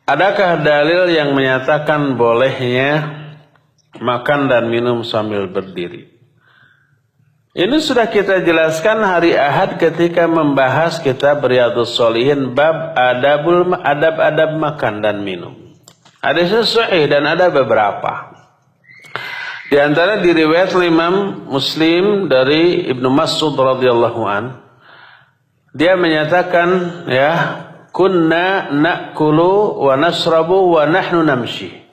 Adakah dalil yang menyatakan bolehnya makan dan minum sambil berdiri? Ini sudah kita jelaskan hari Ahad ketika membahas kitab Riyadhus Shalihin bab adab makan dan minum. Hadisnya sahih dan ada beberapa. Di antara diriwayat Imam Muslim dari Ibnu Mas'ud radhiyallahu an, dia menyatakan ya, kunna na'kulu wa nasrabu wa nahnu namshi.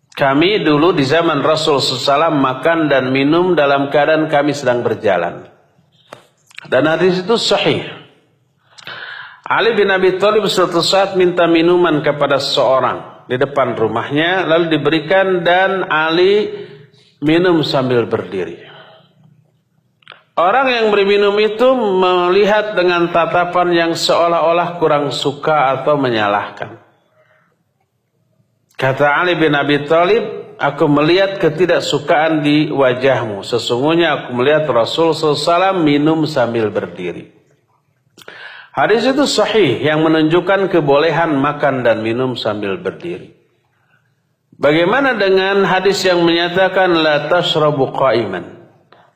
Kami dulu di zaman Rasul SAW makan dan minum dalam keadaan kami sedang berjalan. Dan hadis itu sahih. Ali bin Abi Thalib suatu saat minta minuman kepada seorang di depan rumahnya, lalu diberikan dan Ali minum sambil berdiri. Orang yang berminum itu melihat dengan tatapan yang seolah-olah kurang suka atau menyalahkan. Kata Ali bin Abi Thalib, aku melihat ketidaksukaan di wajahmu. Sesungguhnya aku melihat Rasul SAW minum sambil berdiri. Hadis itu sahih yang menunjukkan kebolehan makan dan minum sambil berdiri. Bagaimana dengan hadis yang menyatakan la tashrabu qa'iman?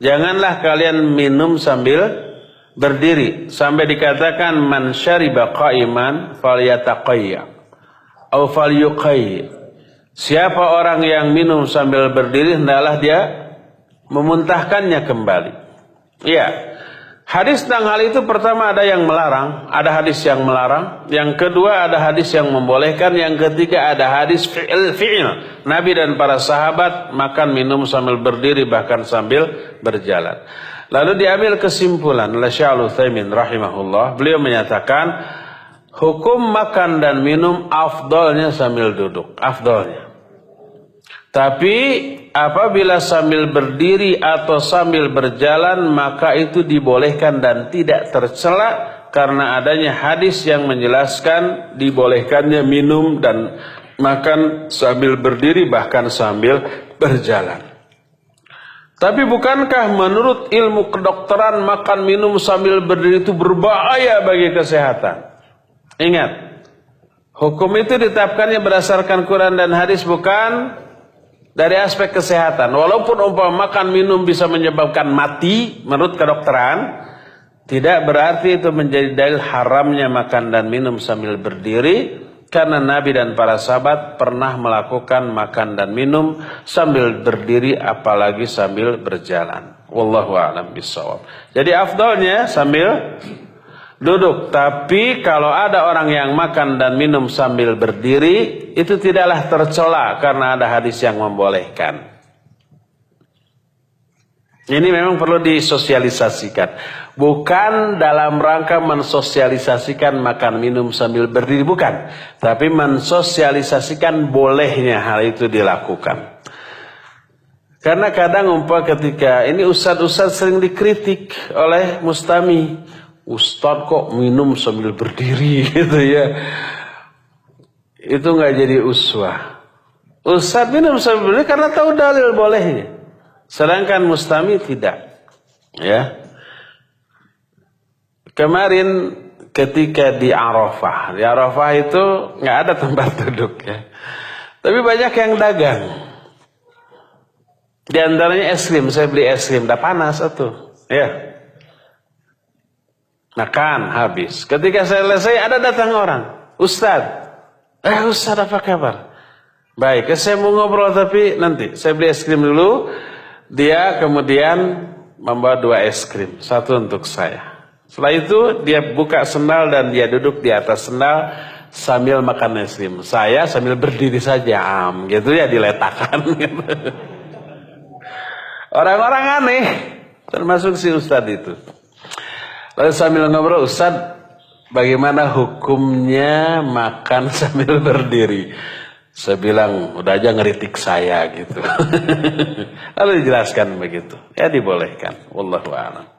Janganlah kalian minum sambil berdiri. Sampai dikatakan man syariba qa'iman falyataqayya atau falyuqayy. Siapa orang yang minum sambil berdiri, hendaklah dia memuntahkannya kembali. Iya. Hadis tentang hal itu pertama ada yang melarang, ada hadis yang melarang. Yang kedua ada hadis yang membolehkan. Yang ketiga ada hadis fi'il. Nabi dan para sahabat makan minum sambil berdiri bahkan sambil berjalan. Lalu diambil kesimpulan oleh Syekh Al-Utsaimin rahimahullah. Beliau menyatakan hukum makan dan minum afdalnya sambil duduk, afdalnya. Tapi apabila sambil berdiri atau sambil berjalan maka itu dibolehkan dan tidak tercela karena adanya hadis yang menjelaskan dibolehkannya minum dan makan sambil berdiri bahkan sambil berjalan. Tapi bukankah menurut ilmu kedokteran makan minum sambil berdiri itu berbahaya bagi kesehatan? Ingat, hukum itu ditetapkannya berdasarkan Quran dan hadis, bukan dari aspek kesehatan. Walaupun umpama makan minum bisa menyebabkan mati menurut kedokteran, tidak berarti itu menjadi dalil haramnya makan dan minum sambil berdiri, karena Nabi dan para sahabat pernah melakukan makan dan minum sambil berdiri apalagi sambil berjalan. Wallahu a'lam bishawab. Jadi afdalnya sambil duduk. Tapi kalau ada orang yang makan dan minum sambil berdiri, itu tidaklah tercela karena ada hadis yang membolehkan. Ini memang perlu disosialisasikan. Bukan dalam rangka mensosialisasikan makan minum sambil berdiri, bukan. Tapi mensosialisasikan bolehnya hal itu dilakukan. Karena kadang ketika ini ustadz-ustadz sering dikritik oleh Mustami. Ustadz kok minum sambil berdiri gitu ya. Itu nggak jadi uswah. Ustadz minum sambil berdiri karena tahu dalil bolehnya. Sedangkan Mustami tidak. Ya. Kemarin ketika di Arafah itu nggak ada tempat duduk ya. Tapi banyak yang dagang. Di antaranya es krim, saya beli es krim, udah panas tuh. Ya. Makan habis. Ketika saya selesai ada datang orang, Ustadz, Ustadz apa kabar? Baik, saya mau ngobrol tapi nanti saya beli es krim dulu. Dia kemudian membawa 2 es krim, 1 untuk saya. Setelah itu dia buka sendal dan dia duduk di atas sendal sambil makan es krim. Saya sambil berdiri saja, gitu ya, diletakkan. Gitu. Orang-orang aneh, termasuk si Ustadz itu. Lalu sambil ngobrol, Ustadz, bagaimana hukumnya makan sambil berdiri? Saya bilang, udah aja ngeritik saya gitu. Lalu dijelaskan begitu. Ya dibolehkan. Wallahu a'lam.